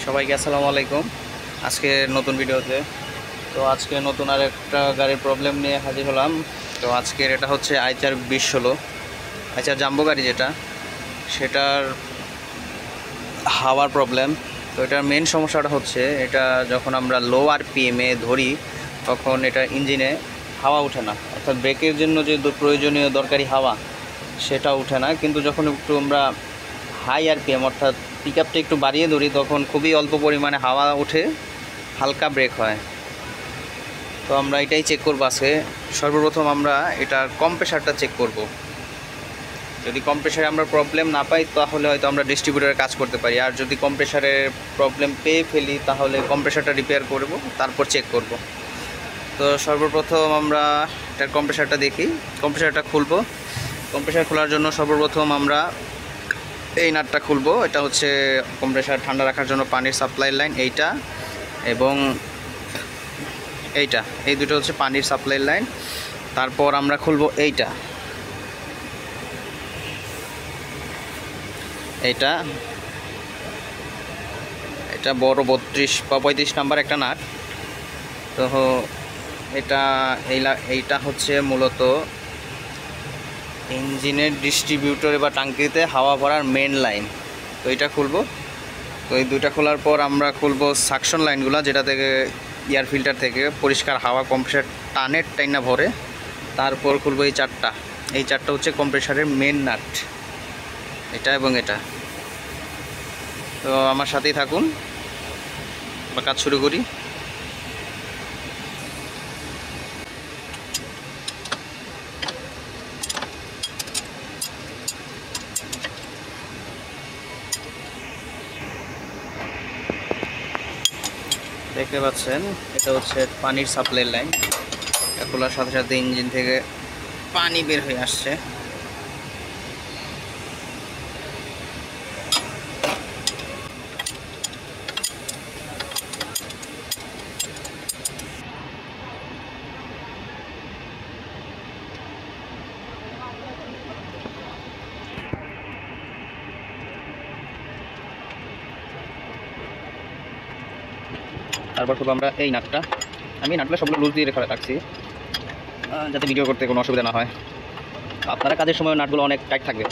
সবাইকে আসসালামু আলাইকুম। আজকে নতুন ভিডিওতে আজকে নতুন আর একটা গাড়ির প্রবলেম নিয়ে হাজির হলাম। আজকের এটা হচ্ছে আইচার 2016 আইচার জাম্বো গাড়ি, যেটা সেটার হাওয়ার প্রবলেম। এটার মেন সমস্যাটা হচ্ছে, এটা যখন আমরা লো আরপিএমে ধরি তখন এটা ইঞ্জিনে হাওয়া ওঠে না, অর্থাৎ ব্রেকের জন্য যে প্রয়োজনীয় দরকারি হাওয়া সেটা ওঠে না। কিন্তু যখন একটু আমরা হাই আরপিএম অর্থাৎ পিক আপটা একটু বাড়িয়ে ধরি তখন খুবই অল্প পরিমাণে হাওয়া ওঠে, হালকা ব্রেক হয়। আমরা এটাই চেক করব আজকে। সর্বপ্রথম আমরা এটার কম্প্রেসারটা চেক করব। যদি কম্প্রেসারে আমরা প্রবলেম না পাই তাহলে হয়তো আমরা ডিস্ট্রিবিউটরের কাজ করতে পারি, আর যদি কম্প্রেসারের প্রবলেম পেয়ে ফেলি তাহলে কম্প্রেসারটা রিপেয়ার করব, তারপর চেক করব। সর্বপ্রথম আমরা এটার কম্প্রেসারটা দেখি। কম্প্রেসারটা খুলব। কম্প্রেসার খোলার জন্য সর্বপ্রথম আমরা এই নাটটা খুলব। এটা হচ্ছে কম্প্রেসার ঠান্ডা রাখার জন্য পানির সাপ্লাই লাইন, এইটা এবং এইটা, এই দুটো হচ্ছে পানির সাপ্লাই লাইন। তারপর আমরা খুলব এইটা, এটা এটা বড় 32 বা 35 নাম্বার একটা নাট। এটা এইটা হচ্ছে মূলত ইঞ্জিনের ডিস্ট্রিবিউটরে বা টাঙ্কিতে হাওয়া ভরার মেন লাইন। এটা খুলব। এই দুইটা খোলার পর আমরা খুলব সাকশন লাইনগুলো, যেটা থেকে এয়ার ফিল্টার থেকে পরিষ্কার হাওয়া কম্প্রেসার টাইনা ভরে। তারপর খুলব এই চারটা হচ্ছে কম্প্রেসারের মেন নাট, এটা এবং এটা। আমার সাথেই থাকুন, বা কাজ শুরু করি। দেখতে পাচ্ছেন এটা হচ্ছে পানির সাপ্লাই লাইন। এটা খোলার সাথে সাথে ইঞ্জিন থেকে পানি বের হয়ে আসছে। তারপর খুব আমরা এই নাটটা, আমি নাটগুলো সবগুলো লুজ দিয়ে রাখছি যাতে ভিডিও করতে কোনো অসুবিধা না হয়। আপনারা কাজের সময় নাটগুলো অনেক টাইট থাকবে।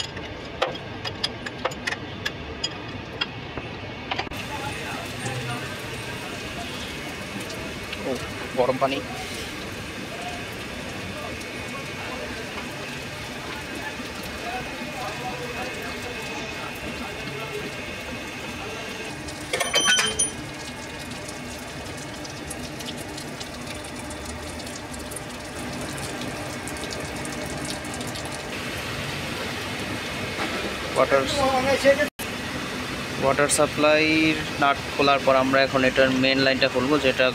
গরম পানি। ওয়াটার সাপ্লাইর নাট খোলার পর আমরা এখন এটার মেন লাইনটা খুলবো, যেটা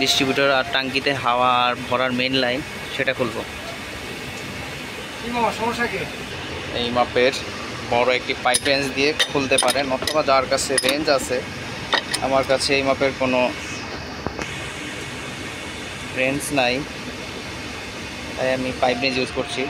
ডিস্ট্রিবিউটর আর টাঙ্কিতে হাওয়া আর ভরার মেন লাইন, সেটা খুলবো। এই মাপের বড় একটি পাইপ রেঞ্জ দিয়ে খুলতে পারেন, অথবা যার কাছে রেঞ্জ আছে। আমার কাছে এই মাপের কোনো রেঞ্জ নাই, তাই আমি পাইপ রেঞ্জ ইউজ করছি।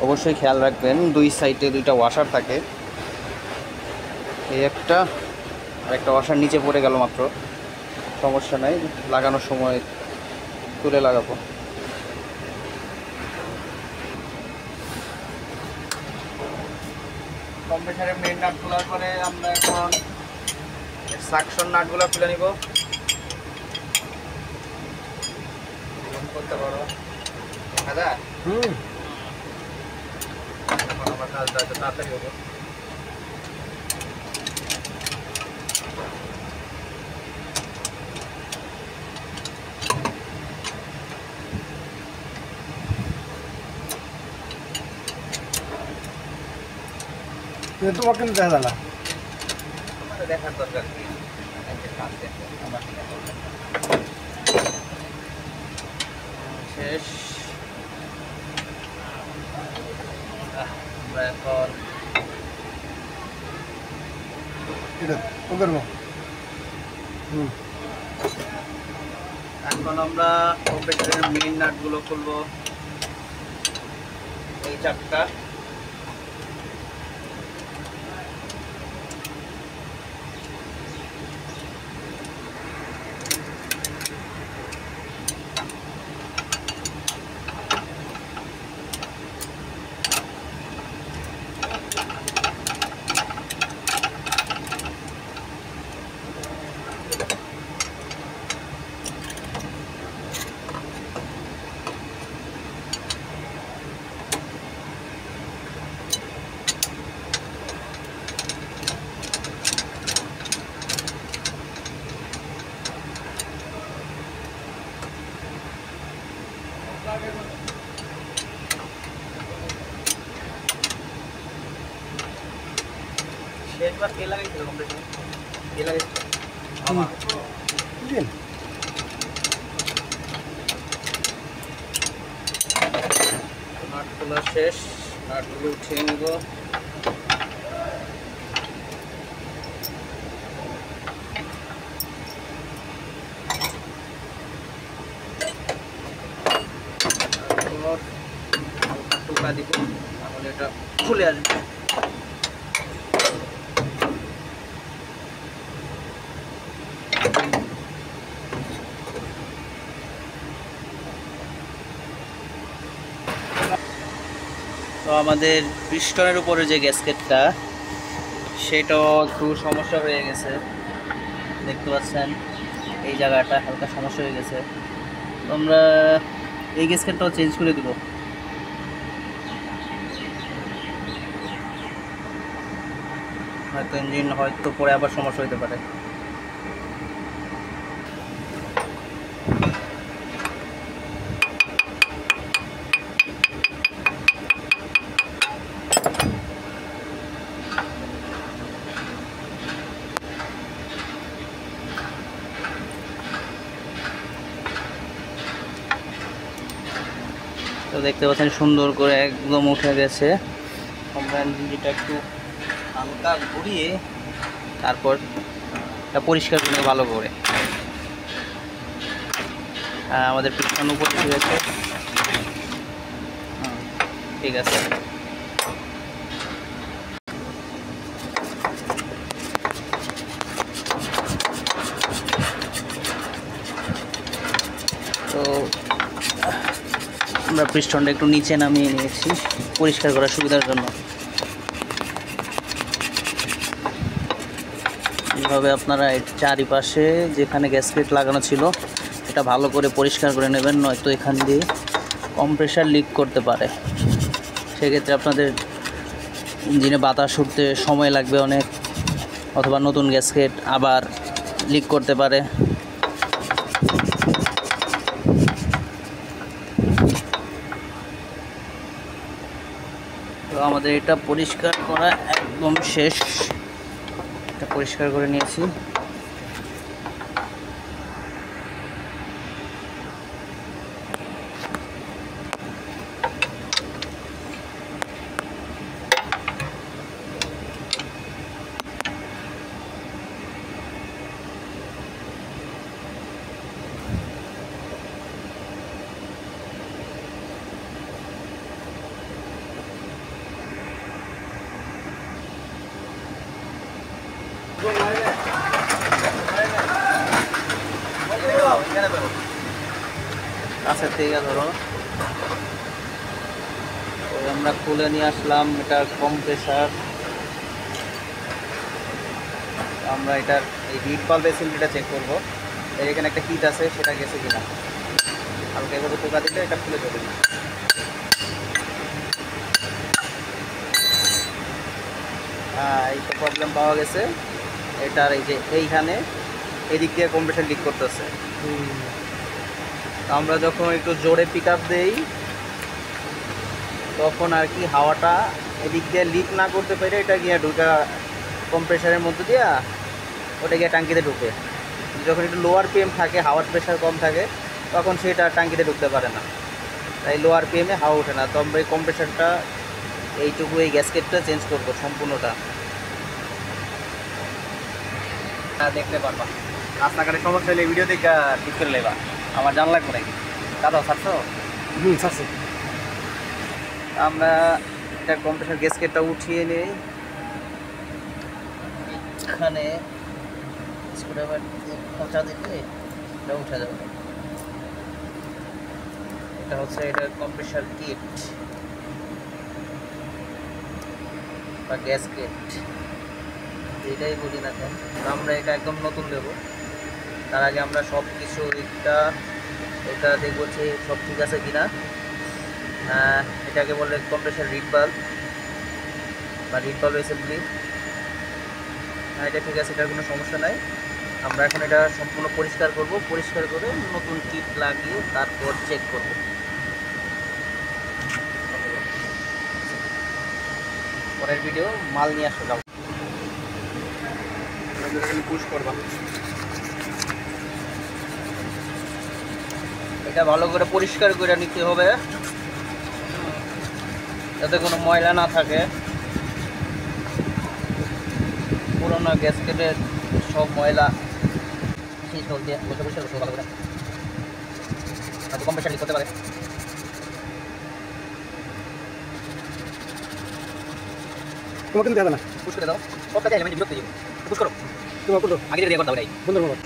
অবশ্যই খেয়াল রাখবেন, দুই সাইডে দুইটা ওয়াশার থাকে। এই একটা আর একটা ওয়াশার নিচে পড়ে গেল মাত্র, সমস্যা নাই, লাগানোর সময় তুলে লাগাবো। কম্প্রেসারের মেন নাট খোলার পরে আমরা এখন সাকশন নাটগুলো খুলে নিব। করতে পারো দাদা? আমার কাজটা একটু তাড়াতাড়ি হবো। তোমাকে দেখা দেখার দরকার কি? শেষ। আমরা এখন আমরা কম্পিউটারের মেইন নাটগুলো খুলবো, এই চারটা। শেষবার কে লাগাইছিল কম্পিউটার? কে লাগাইছিল? আমার। নাট খোলা শেষ, নাটগুলো উঠিয়ে নিব। টোকা দিব, তাহলে এটা খুলে আসবে। তো আমাদের পিস্টনের উপরে যে গ্যাসকেটটা, সেটাও একটু সমস্যা হয়ে গেছে, দেখতে পাচ্ছেন এই জায়গাটা হালকা সমস্যা হয়ে গেছে। তো আমরা এই গ্যাসকেটটাও চেঞ্জ করে দিব। হয়তো ইঞ্জিন হয়তো পরে আবার সমস্যা হতে পারে। তো দেখতে পাচ্ছেন সুন্দর করে একদম উঠে গেছে। আমরা ইঞ্জিনটা একটু হালকা ঘুরিয়ে তারপর এটা পরিষ্কার করে ভালো করে। আমাদের পিছন উপরে ঠিক আছে, ঠিক আছে। তো আমরা পিস্টনটা একটু নিচে নামিয়ে নিয়েছি পরিষ্কার করার সুবিধার জন্য। এইভাবে আপনারা চারিপাশে যেখানে গ্যাসকেট লাগানো ছিল এটা ভালো করে পরিষ্কার করে নেবেন, নয়তো এখান দিয়ে কম্প্রেসার লিক করতে পারে। সেক্ষেত্রে আপনাদের ইঞ্জিনে বাতাস উঠতে সময় লাগবে অনেক, অথবা নতুন গ্যাসকেট আবার লিক করতে পারে। তো আমাদের এটা পরিষ্কার করা একদম শেষ, এটা পরিষ্কার করে নিয়েছি। কাছের থেকে ধরো, আমরা খুলে নিয়ে আসলাম এটার কম্প্রেসার। আমরা এটার এই হিট বাল্ব এসেন্সিটা চেক করবো, এর এখানে একটা হিট আছে সেটা গেছে কিনা। হালকা এভাবে টোকা দিলে এটা খুলে যাবে। হ্যাঁ, এই তো প্রবলেম পাওয়া গেছে এটার। এই যে এইখানে এদিক দিয়ে কম্প্রেসার লিক করতেছে। আমরা যখন একটু জোরে পিক আপ দেই তখন আর কি হাওয়াটা এদিক দিয়ে লিক না করতে পেরে এটা গিয়ে ঢুকা কম্প্রেসারের মধ্যে দিয়ে ওটা গিয়ে ট্যাঙ্কিতে ঢুকে। যখন একটু লোয়ার পিএম থাকে, হাওয়ার প্রেশার কম থাকে, তখন সেটা ট্যাঙ্কিতে ঢুকতে পারে না, তাই লোয়ার পিএমে হাওয়া ওঠে না। তবে কম্প্রেসারটা এইটুকু, এই গ্যাসকেটটা চেঞ্জ করবো সম্পূর্ণটা, দেখতে পারবা। রাস্তাঘাটে সমস্যা হলে ভিডিও দেখে ঠিক করে নেবা, আমার জানা লাগবে নাকি দাদা ছাড়ছো? ছাড়ছি। আমরা এটা কম্প্রেসার গ্যাসকেটটা উঠিয়ে নিই, এখানে স্ক্রুড্রাইভার খোঁচা দিলে এটা উঠে যাবে। এটা হচ্ছে এটা কম্প্রেসার কিট বা গ্যাসকেট, এটাই বলি না কেন। আমরা এটা একদম নতুন দেবো, তার আগে আমরা সব কিছু এটা দেখবো যে সব ঠিক আছে কিনা। এটাকে বলে কম্প্রেসার রিড বাল্ব বা রিড বাল্ব অ্যাসেম্বলি। এটা ঠিক আছে, এটার কোনো সমস্যা নাই। আমরা এখন এটা সম্পূর্ণ পরিষ্কার করব, পরিষ্কার করে নতুন কিট লাগিয়ে তারপর চেক করব। পরের ভিডিও মাল নিয়ে আসতে যাবো, পুশ করবা। এটা ভালো করে পরিষ্কার করে নিতে হবে যাতে কোনো ময়লা না থাকে। পুরোনো গ্যাসকেটের সব ময়লা ভালো করে কম্প্রেসার লিক করতে পারে। তোমাকে দিতে হবে না, পুশ করে দাও, সবটা চাইলে আমি বিরক্ত যাবো। পুশ করো, তোমার করো আগে দিয়ে করতে হবে। বন্ধুর খবর।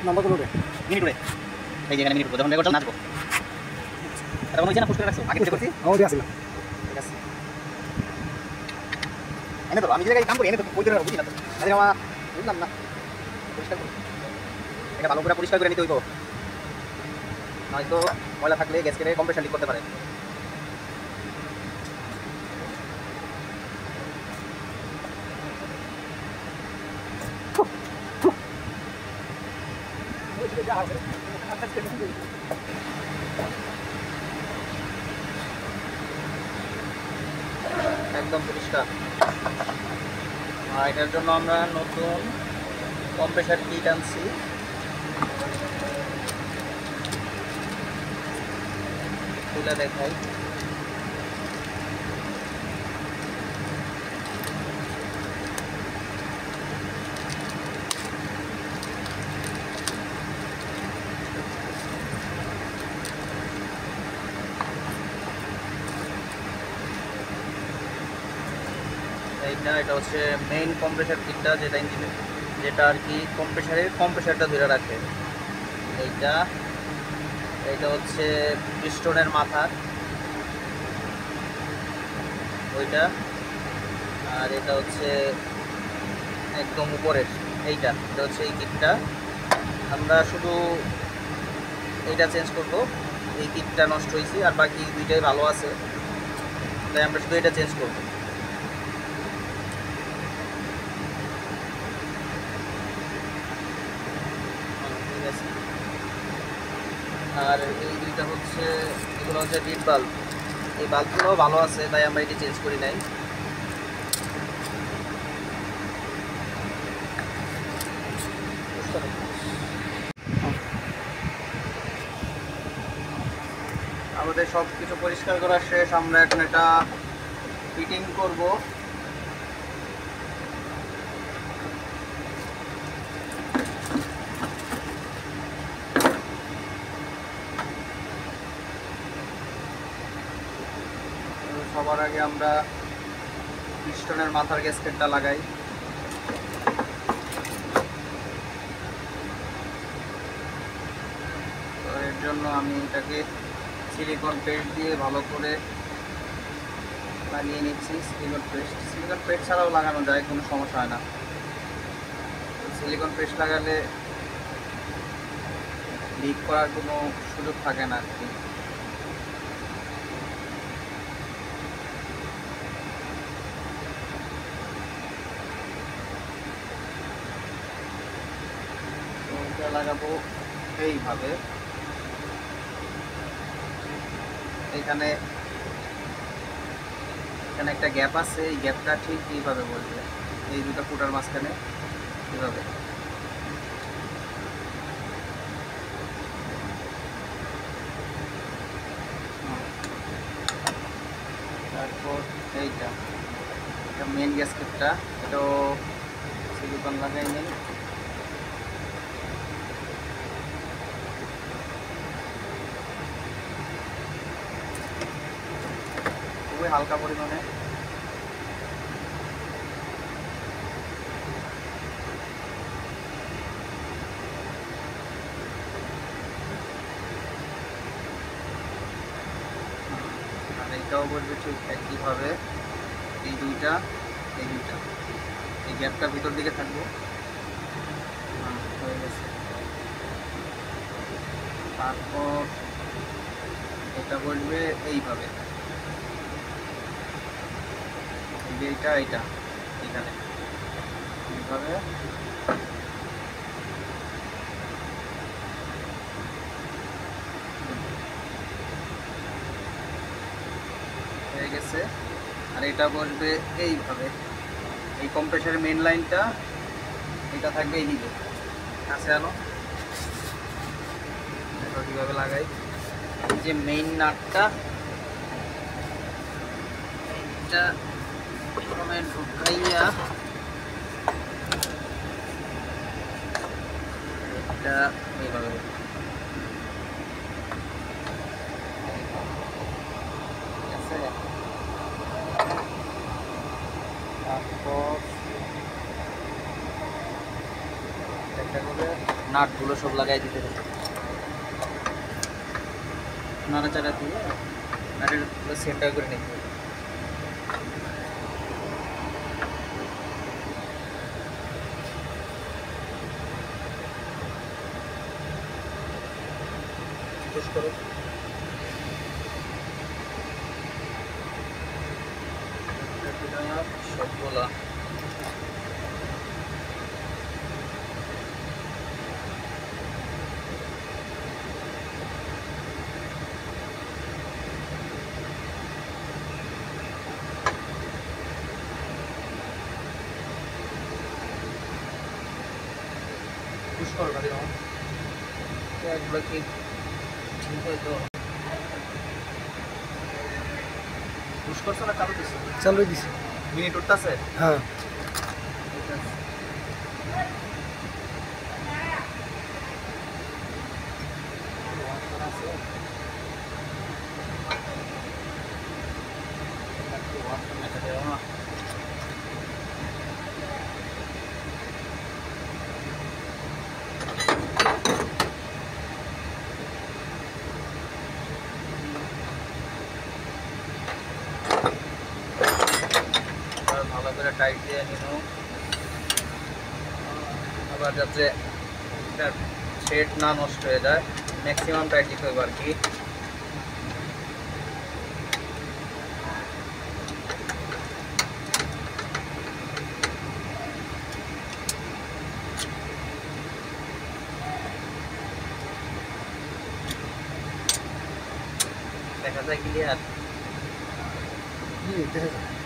নাম্বার কোন মিনিট উড়ে, এই যেখানে মিনিট যখন রেকর্ড নাচবো এটা কোনো ইচ্ছা না পুশ করে রাখছো, আগে পুশ করছি আমাদের আসলে ঠিক আছে। এনে তো আমি যে জায়গায় কাম করি এনে তো কই ধরে বুঝি না তো, আরে মামা বুঝলাম না। পরিষ্কার করো, এটা ভালো করে পরিষ্কার করে নিতে হইব, নয়তো ময়লা থাকলে গ্যাস কেটে কম্প্রেসার লিক করতে পারে। একদম পরিষ্কার। আর এটার জন্য আমরা নতুন কম্প্রেসার কিট আনছি। তুলে দেখাই। এটা হচ্ছে মেইন কম্প্রেসার কিটটা, যেটা আর কি কম্প্রেসারটা ধরে রাখে। এইটা হচ্ছে পিস্টনের মাথা ওইটা, আর এটা হচ্ছে একদম উপরের এটা হচ্ছে এই কিটটা। আমরা শুধু এইটা চেঞ্জ করব, এই কিটটা নষ্ট হয়েছে আর বাকি দুইটাই ভালো আছে, তাই আমরা শুধু এটা চেঞ্জ করব। আর এই দুইটা হচ্ছে, এগুলো হচ্ছে ডিড বাল্ব। এই বাল্বগুলো ভালো আছে, তাই আমরা এটি চেঞ্জ করি নাই। আমাদের সব কিছু পরিষ্কার করা শেষ, আমরা এখন এটা ফিটিং করব। সবার আগে আমরা পিস্টনের মাথার গ্যাসকেটটা লাগাই। তো এর জন্য আমি এটাকে সিলিকন পেস্ট দিয়ে ভালো করে লাগিয়ে নিচ্ছি। সিলিকন পেস্ট ছাড়াও লাগানো যায়, কোনো সমস্যা হয় না। সিলিকন পেস্ট লাগালে লিক করার কোনো সুযোগ থাকে না আর কি। লাগাবো এইভাবে। এখানে একটা গ্যাপ আছে, এই গ্যাপটা ঠিক এইভাবে বলবে, এই দুটো ফুটার মাঝখানে এইভাবে। তারপর এইটা মেন গ্যাসকেটটা, এটাও সিলিকন লাগাই নিন। খুবই হালকা পরিমাণে। আর এইটাও বলবে ঠিক একইভাবে, এই দুইটা এই গ্যাপটা ভিতর দিকে থাকবো। হয়ে গেছে। তারপর এটা বলবে এইভাবে, এইটা এখানে এইভাবে। হয়ে গেছে। আর এটা বসবে এইভাবে, এই কম্প্রেসারের মেইন লাইনটা এটা থাকবে এইদিকে। কাছে আনো, কীভাবে লাগাই। এই যে মেইন নাটটা, এইটা প্রথমে ঢুকাইয়া এটা এইভাবে, ঠিক আছে। তারপর একটা করে নাটগুলো সব লাগাই দিতে হবে, নাড়াচাড়া দিয়ে নাটের সেন্টার করে নিতে হবে। পুশ করো। সবগুলা পুশ করো না দেখো এগুলো কি ঠিক হয়তো পুশ করছো না চালু দিছো চালু দিছি মিনিট উঠতেছে হ্যাঁ ভালো করে টাইট দিয়ে নিন আবার যাতে সেট না নষ্ট হয়ে যায় ম্যাক্সিমাম টাইট দিতে হবে আর কি দেখা যায় ক্লিয়ার দেখা যায়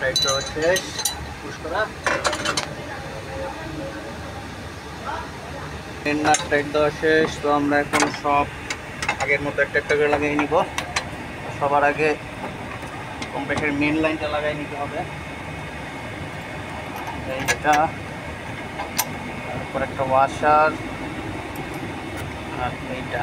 টাইট দেওয়া শেষ পুশ করা নাট টাইট দেওয়া শেষ তো আমরা এখন সব আগের মতো একটা একটা করে লাগিয়ে নিব সবার আগে কম্প্রেসরের মেন লাইনটা লাগাই নিতে হবে এইটা তারপর একটা ওয়াশার আর এইটা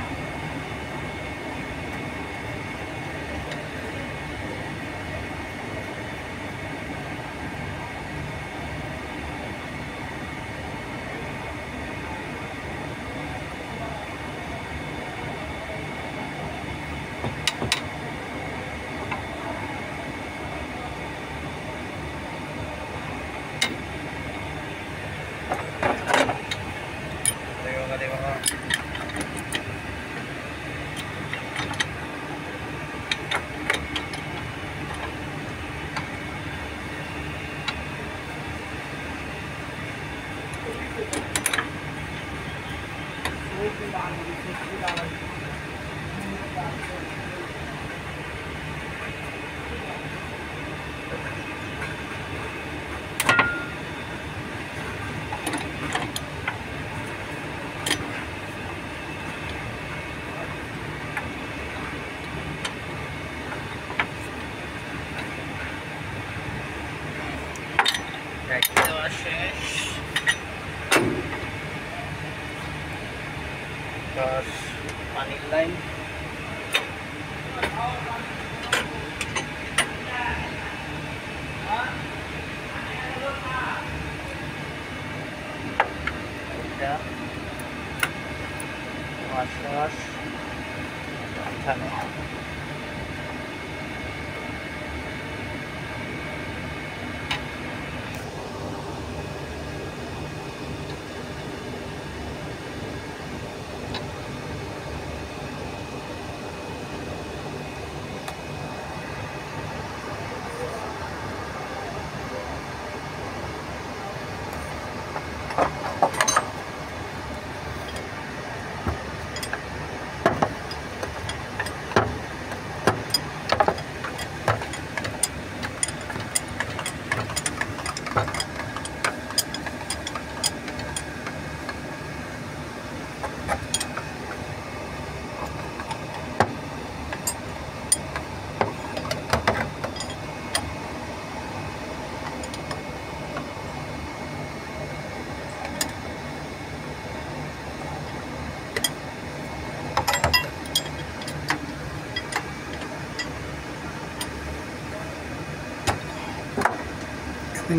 পানির লাইন এটা ওয়াশার এখানে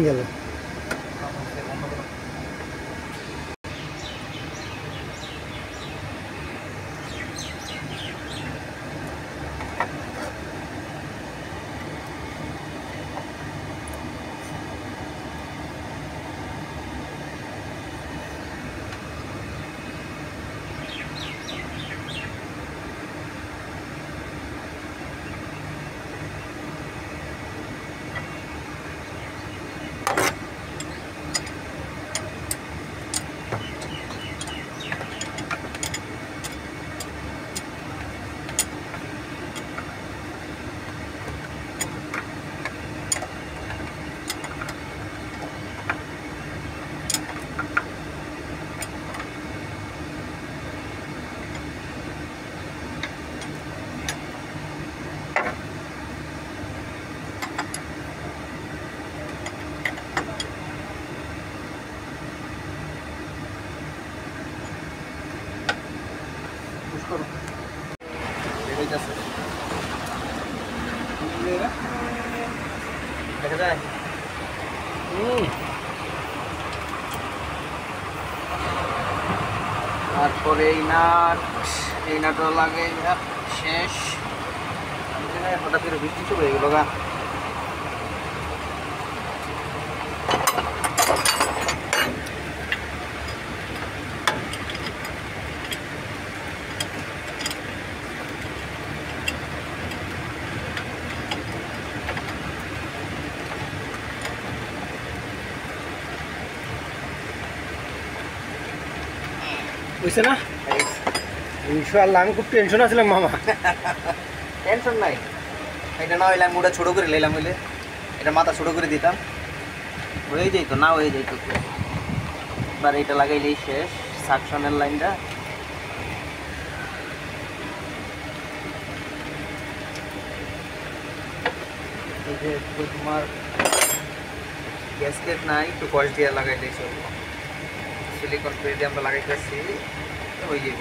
গেল দেখা যায়। তারপরে এই নাটও লাগে শেষ। হঠাৎ করে বৃষ্টি শুরু হয়ে গেল গা। বুঝছে না ইনশাআল্লাহ। আমি খুব টেনশন আছিলাম মামা। টেনশন নাই, এটা না হইলে আমি ওটা ছোটো করে নিলাম, হইলে এটা মাথা ছোটো করে দিতাম, হয়ে যেত না হয়ে যেত। এবার এটা লাগাইলেই শেষ সাকশনের লাইনটা। এই যে তোমার গ্যাসকেট নাই, একটু কষ দিয়ে লাগাইলেই চলবো। সিলিকন পেয়ে দিয়ে আমরা লাগাইতেছি, হয়ে যাব।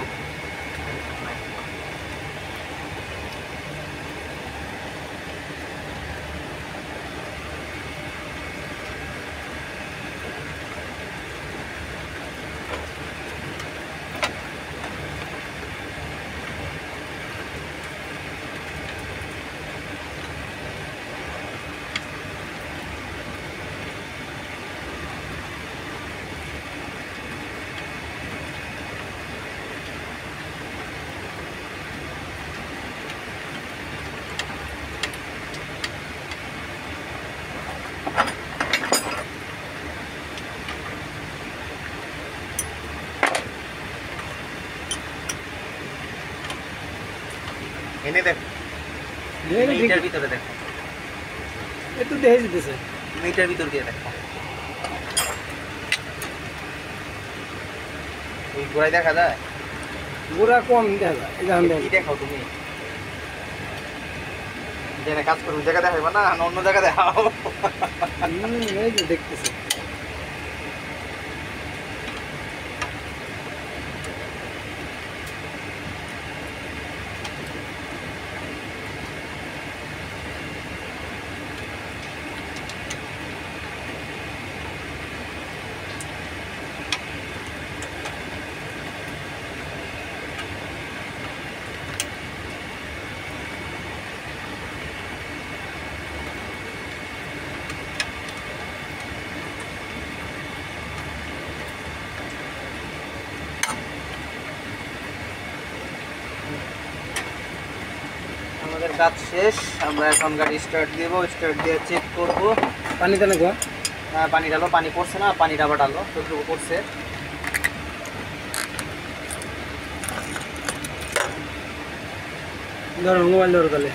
এনে দেখ, মিটার ভিতরে দেখ, একটু দেখে যেতেছে মিটার ভিতর দিয়ে দেখ। ওই গোড়ায় দেখা যায়, গোড়া কম দেখা যায়। কি দেখাও তুমি? যেখানে কাজ করবে জায়গা দেখাইবা না, অন্য জায়গা দেখাও। এই যে দেখতেছি। আমাদের কাজ শেষ, আমরা এখন গাড়ি স্টার্ট দেব, স্টার্ট দিয়ে চেক করব। পানি টানে গো, হ্যাঁ পানি ডালো, পানি পড়ছে না, পানি ডাবা ডালো, যতটুকু পড়ছে। ধরো মোবাইল ধরো তাহলে।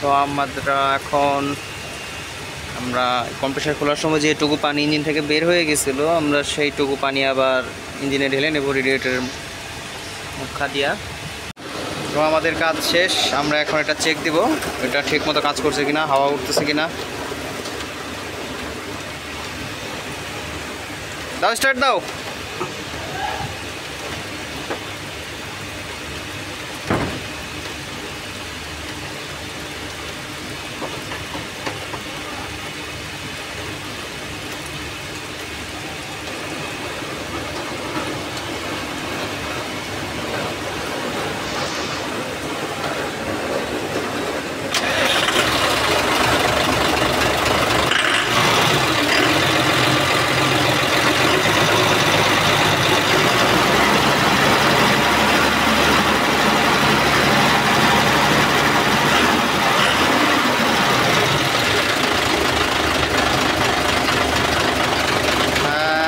তো আমরা কম্প্রেসার খোলার সময় যেটুকু পানি ইঞ্জিন থেকে বের হয়ে গেছিলো, আমরা সেইটুকু পানি আবার ইঞ্জিনে ঢেলে নেব রেডিয়েটরের মুখা দিয়া। তো আমাদের কাজ শেষ, আমরা এখন এটা চেক দিব এটা ঠিক মতো কাজ করছে কিনা, হাওয়া উঠতেছে কিনা। দাও, স্টার্ট দাও।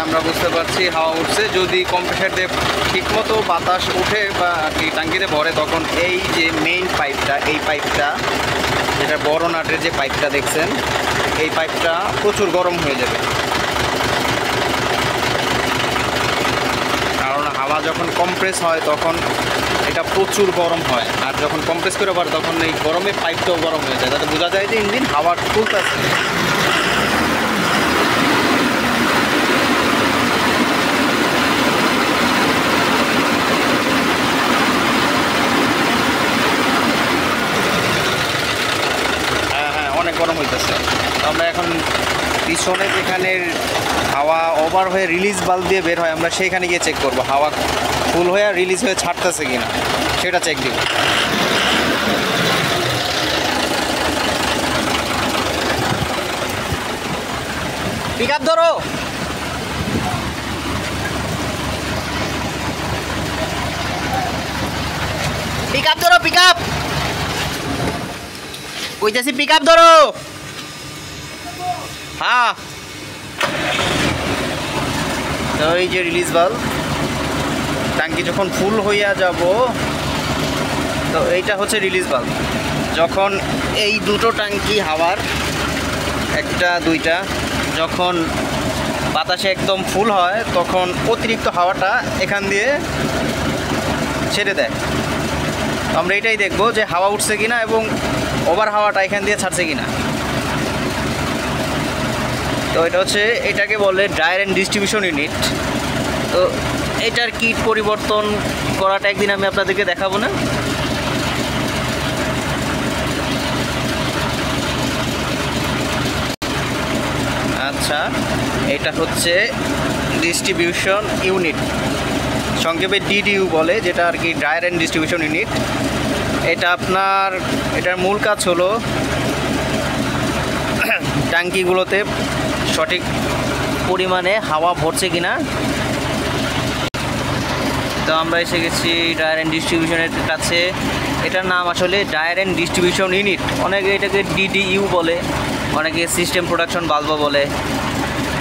আমরা বুঝতে পারছি হাওয়া উঠছে। যদি কম্প্রেসার দিয়ে ঠিকমতো বাতাস উঠে বা কি টাঙ্কিতে ভরে, তখন এই যে মেইন পাইপটা, এই পাইপটা যেটা বড় নাটের যে পাইপটা দেখছেন, এই পাইপটা প্রচুর গরম হয়ে যাবে। কারণ হাওয়া যখন কম্প্রেস হয় তখন এটা প্রচুর গরম হয়, আর যখন কম্প্রেস করে পারে তখন এই গরমে পাইপটাও গরম হয়ে যায়, তাতে বোঝা যায় যে ইঞ্জিন হাওয়া তুলতেছে। অনেক গরম হইতেছে। তো আমরা এখন পিছনে যেখানে হাওয়া ওভার হয়ে রিলিজ বাল্ব দিয়ে বের হয়, আমরা সেইখানে গিয়ে চেক করব হাওয়া ফুল হয়ে রিলিজ হয়ে ছাড়তেছে কিনা, সেটা চেক দিব। পিক আপ ধরো, পিক আপ ধরো, পিক আপ কইতাছি, পিক আপ ধরো। হ্যাঁ, তো এই যে রিলিজ বাল্ব, ট্যাঙ্কি যখন ফুল হইয়া যাব, তো এইটা হচ্ছে রিলিজ বাল্ব। যখন এই দুটো ট্যাঙ্কি হাওয়ার, একটা দুইটা, যখন বাতাসে একদম ফুল হয় তখন অতিরিক্ত হাওয়াটা এখান দিয়ে ছেড়ে দেয়। আমরা এটাই দেখবো যে হাওয়া উঠছে কিনা এবং ওভার হাওয়াটা এখান দিয়ে ছাড়ছে কিনা। তো এটা হচ্ছে, এটাকে বলে ড্রায়ার অ্যান্ড ডিস্ট্রিবিউশন ইউনিট। তো এটার কিট পরিবর্তন করাটা একদিন আমি আপনাদেরকে দেখাবো না। আচ্ছা, এটা হচ্ছে ডিস্ট্রিবিউশন ইউনিট, সংক্ষেপে ডিডিইউ বলে, যেটা আর কি ড্রায়ার অ্যান্ড ডিস্ট্রিবিউশন ইউনিট। এটার মূল কাজ হলো ট্যাঙ্কিগুলোতে সঠিক পরিমাণে হাওয়া ভরছে কিনা। তো আমরা এসে গেছি ড্রায়ার অ্যান্ড ডিস্ট্রিবিউশনের কাছে। এটার নাম আসলে ড্রায়ার অ্যান্ড ডিস্ট্রিবিউশন ইউনিট, অনেকে এটাকে ডিডিইউ বলে, অনেকে সিস্টেম প্রোডাকশন বাল্বও বলে।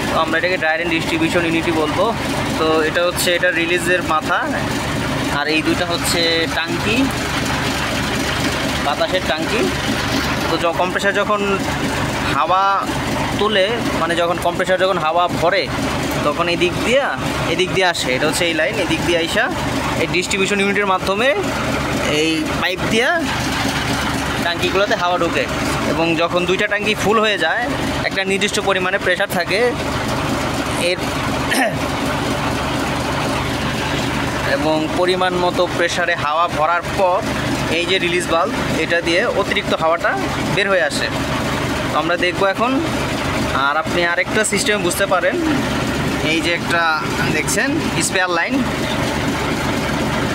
তো আমরা এটাকে ড্রায়ার অ্যান্ড ডিস্ট্রিবিউশন ইউনিটই বলবো। তো এটা হচ্ছে এটা রিলিজের মাথা, আর এই দুইটা হচ্ছে টাঙ্কি, বাতাসের টাঙ্কি। তো কম্প্রেসার যখন হাওয়া তুলে, মানে যখন কম্প্রেসার যখন হাওয়া ভরে, তখন এদিক দিয়ে আসে, এটা হচ্ছে এই লাইন, এদিক দিয়ে আইসা এই ডিস্ট্রিবিউশন ইউনিটের মাধ্যমে এই পাইপ দিয়া টাঙ্কিগুলোতে হাওয়া ঢোকে। এবং যখন দুইটা টাঙ্কি ফুল হয়ে যায়, একটা নির্দিষ্ট পরিমাণে প্রেশার থাকে এর, এবং পরিমাণ মতো প্রেশারে হাওয়া ভরার পর এই যে রিলিজ বাল্ব, এটা দিয়ে অতিরিক্ত হাওয়াটা বের হয়ে আসে। তো আমরা দেখবো এখন। আর আপনি আরেকটা সিস্টেম বুঝতে পারেন, এই যে একটা দেখছেন স্পেয়ার লাইন,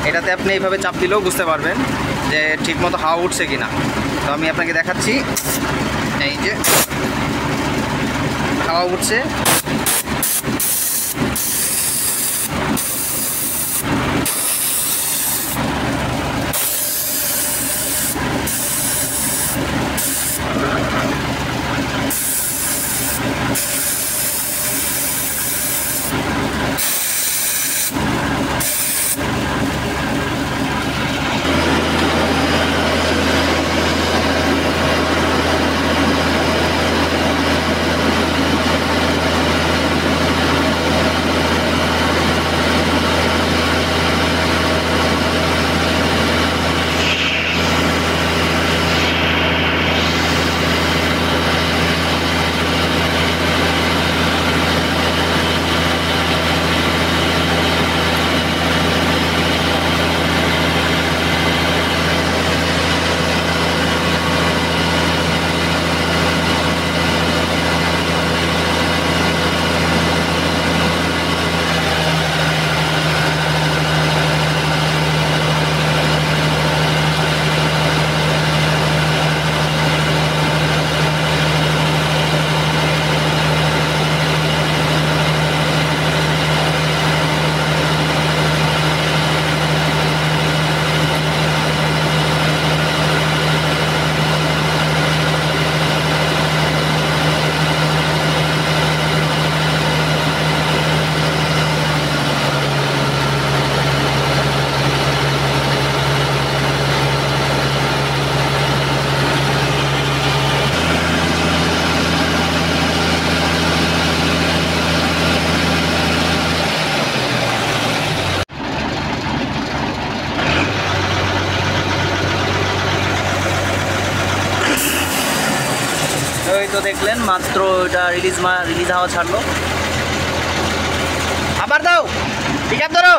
এটাতে আপনি এইভাবে চাপ দিলেও বুঝতে পারবেন যে ঠিকমতো হাওয়া উঠছে কিনা। তো আমি আপনাকে দেখাচ্ছি, এই যে হাওয়া উঠছে। ওই তো দেখলেন মাত্র এটা রিলিজ হাওয়া ছাড়লো। আবার দাও, পিক আপ ধরো।